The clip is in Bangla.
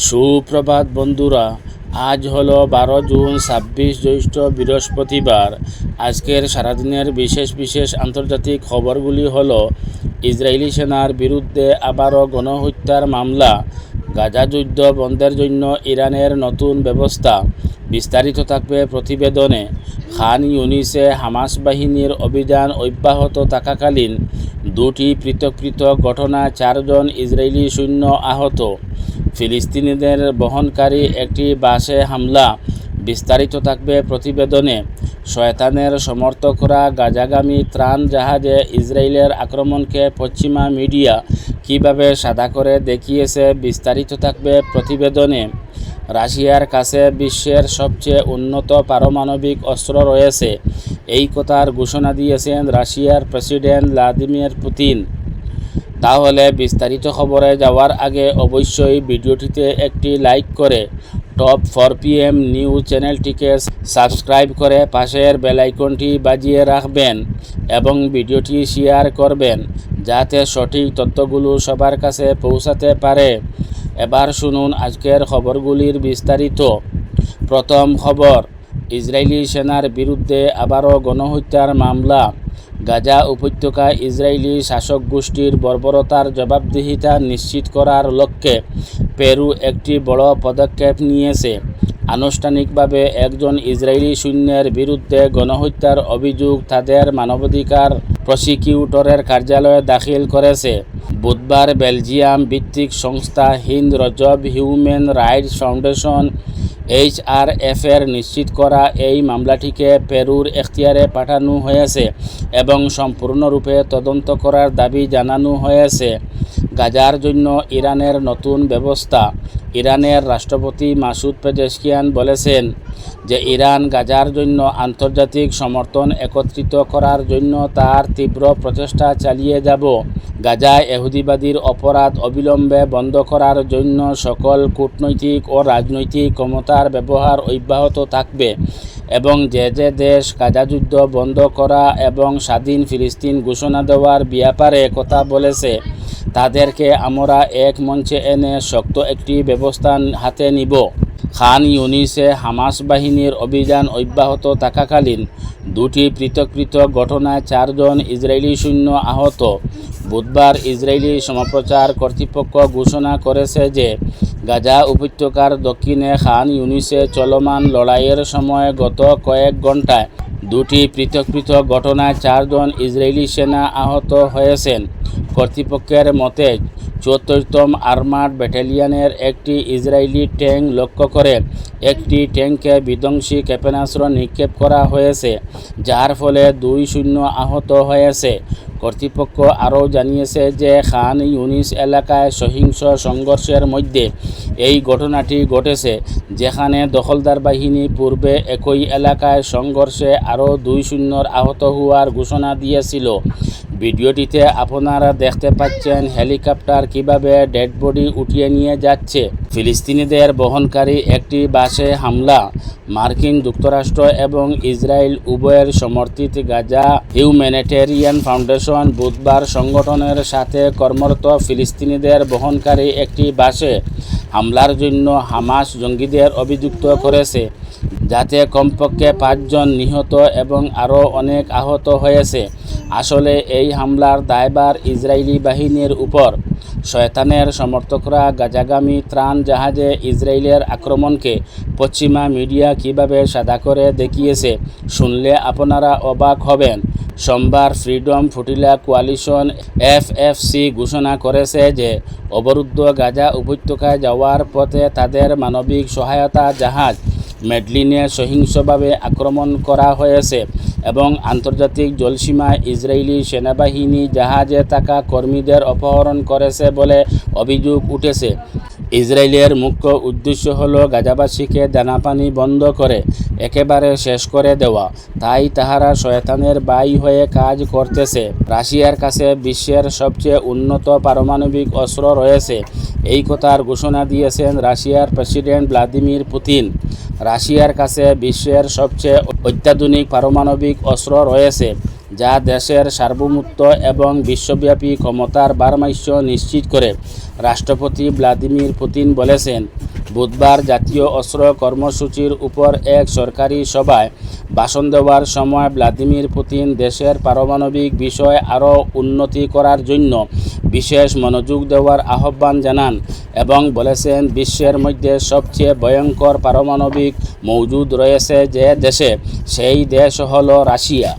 সুপ্রভাত বন্ধুরা, আজ হলো 12 জুন 26 জ্যৈষ্ঠ বৃহস্পতিবার। আজকের সারাদিনের বিশেষ আন্তর্জাতিক খবরগুলি হলো: ইসরায়েলি সেনার বিরুদ্ধে আবারও গণহত্যার মামলা, গাজা যুদ্ধ বন্ধের জন্য ইরানের নতুন ব্যবস্থা। বিস্তারিত থাকবে প্রতিবেদনে। খান ইউনিসে হামাস বাহিনীর অভিযান অব্যাহত থাকাকালীন দুটি পৃথক ঘটনায় 4 জন ইসরায়েলি সৈন্য আহত। ফিলিস্তিনিদের বহনকারী একটি বাসে হামলা, বিস্তারিত থাকবে প্রতিবেদনে। শয়তানের সমর্থকরা গাজাগামী ত্রাণ জাহাজে ইসরায়েলের আক্রমণকে পশ্চিমা মিডিয়া কীভাবে সাদা করে দেখিয়েছে, বিস্তারিত থাকবে প্রতিবেদনে। রাশিয়ার কাছে বিশ্বের সবচেয়ে উন্নত পারমাণবিক অস্ত্র রয়েছে, এই কথার ঘোষণা দিয়েছেন রাশিয়ার প্রেসিডেন্ট ভ্লাদিমির পুতিন। তাহলে বিস্তারিত খবরে যাওয়ার আগে অবশ্যই ভিডিওটিতে একটি লাইক করে টপ 4 PM নিউজ চ্যানেলটিকে সাবস্ক্রাইব করে পাশের বেল আইকনটি বাজিয়ে রাখবেন এবং ভিডিওটি শেয়ার করবেন, যাতে সঠিক তথ্যগুলো সবার কাছে পৌঁছাতে পারে। এবার শুনুন আজকের খবরগুলির বিস্তারিত। প্রথম খবর, ইসরায়েলি সেনার বিরুদ্ধে আবারও গণহত্যার মামলা। গাজা উপত্যকায় ইসরায়েলি শাসক গোষ্ঠীর বর্বরতার জবাবদিহিতা নিশ্চিত করার লক্ষ্যে পেরু একটি বড় পদক্ষেপ নিয়েছে। আনুষ্ঠানিকভাবে একজন ইসরায়েলি সৈন্যের বিরুদ্ধে গণহত্যার অভিযোগ তাদের মানবাধিকার প্রসিকিউটরের কার্যালয়ে দাখিল করেছে। বুধবার বেলজিয়াম ভিত্তিক সংস্থা হিন্দ রজব হিউম্যান রাইটস ফাউন্ডেশন HRF-এর নিশ্চিত করা এই মামলাটিকে পেরুর এখতিয়ারে পাঠানো হয়েছে এবং সম্পূর্ণরূপে তদন্ত করার দাবি জানানো হয়েছে। গাজার জন্য ইরানের নতুন ব্যবস্থা। ইরানের রাষ্ট্রপতি মাসুদ পেজেশকিয়ান বলেছেন যে ইরান গাজার জন্য আন্তর্জাতিক সমর্থন একত্রিত করার জন্য তার তীব্র প্রচেষ্টা চালিয়ে যাব। গাজায় ইহুদিবাদীর অপরাধ অবিলম্বে বন্ধ করার জন্য সকল কূটনৈতিক ও রাজনৈতিক ক্ষমতার ব্যবহার অব্যাহত থাকবে এবং যে দেশ গাজা যুদ্ধ বন্ধ করা এবং স্বাধীন ফিলিস্তিন ঘোষণা দেওয়ার ব্যাপারে কথা বলেছে, তাদেরকে আমরা এক মঞ্চে এনে শক্ত একটি ব্যবস্থা হাতে নিব। খান ইউনিসে হামাস বাহিনীর অভিযান অব্যাহত থাকাকালীন দুটি পৃথক ঘটনায় 4 জন ইসরায়েলি সৈন্য আহত। বুধবার ইসরায়েলি সম্প্রচার কর্তৃপক্ষ ঘোষণা করেছে যে গাজা উপত্যকার দক্ষিণে খান ইউনিসে চলমান লড়াইয়ের সময় গত কয়েক ঘণ্টায় দুটি পৃথক ঘটনায় 4 জন ইসরায়েলি সেনা আহত হয়েছেন। কর্তৃপক্ষের মতে 74তম আর্মার্ড ব্যাটালিয়নের একটি ইসরায়েলি ট্যাঙ্ক লক্ষ্য করে একটি ট্যাঙ্কে বিধ্বংসী ক্ষেপণাস্ত্র নিক্ষেপ করা হয়েছে, যার ফলে 2 সৈন্য আহত হয়েছে। কর্তৃপক্ষ আরও জানিয়েছে যে খান ইউনিস এলাকায় সহিংস সংঘর্ষের মধ্যে এই ঘটনাটি ঘটেছে, যেখানে দখলদার বাহিনী পূর্বে একই এলাকায় সংঘর্ষে আরও 2 সৈন্যর আহত হওয়ার ঘোষণা দিয়েছিল। ভিডিওটিতে আপনারা দেখতে পাচ্ছেন হেলিকপ্টার কিভাবে ডেড বডি উঠিয়ে নিয়ে যাচ্ছে। ফিলিস্তিনিদের বহনকারী একটি বাসে হামলা। মার্কিন যুক্তরাষ্ট্র এবং ইসরায়েল উভয়ের সমর্থিত গাজা হিউম্যানিটেরিয়ান ফাউন্ডেশন বুধবার সংগঠনের সাথে কর্মরত ফিলিস্তিনিদের বহনকারী একটি বাসে হামলার জন্য হামাস জঙ্গিদের অভিযুক্ত করেছে, যাতে কমপক্ষে 5 জন নিহত এবং আরও অনেক আহত হয়েছে। আসলে এই হামলার দায়ভার ইসরায়েলি বাহিনীর উপর। শয়তানের সমর্থকরা গাজাগামী ত্রাণ জাহাজে ইসরায়েলের আক্রমণকে পশ্চিমা মিডিয়া কীভাবে সাদা করে দেখিয়েছে, শুনলে আপনারা অবাক হবেন। সোমবার ফ্রিডম ফ্লোটিলা কোয়ালিশন FFC ঘোষণা করেছে যে অবরুদ্ধ গাজা উপত্যকায় যাওয়ার পথে তাদের মানবিক সহায়তা জাহাজ মেডলিনে সহিংসভাবে আক্রমণ করা হয়েছে এবং আন্তর্জাতিক জলসীমায় ইসরায়েলি সেনাবাহিনী জাহাজে থাকা কর্মীদের অপহরণ করেছে বলে অভিযোগ উঠেছে। ইসরায়েলের মুখ্য উদ্দেশ্য হল গাজাবাসীকে দানাপানি বন্ধ করে একেবারে শেষ করে দেওয়া, তাই তাহারা শয়তানের বাই হয়ে কাজ করতেছে। রাশিয়ার কাছে বিশ্বের সবচেয়ে উন্নত পারমাণবিক অস্ত্র রয়েছে, এই কথার ঘোষণা দিয়েছেন রাশিয়ার প্রেসিডেন্ট ভ্লাদিমির পুতিন। রাশিয়ার কাছে বিশ্বের সবচেয়ে অত্যাধুনিক পারমাণবিক অস্ত্র রয়েছে, যা দেশের সার্বভৌমত্ব এবং বিশ্বব্যাপী ক্ষমতার ভারসাম্য নিশ্চিত করে। রাষ্ট্রপতি ভ্লাদিমির পুতিন বলেছেন, বুধবার জাতীয় অস্ত্র কর্মসূচির উপর এক সরকারি সভায় ভাষণ দেওয়ার সময় ভ্লাদিমির পুতিন দেশের পারমাণবিক বিষয় আরও উন্নতি করার জন্য বিশেষ মনোযোগ দেওয়ার আহ্বান জানান এবং বলেছেন, বিশ্বের মধ্যে সবচেয়ে ভয়ঙ্কর পারমাণবিক মজুদ রয়েছে যে দেশে, সেই দেশ হলো রাশিয়া।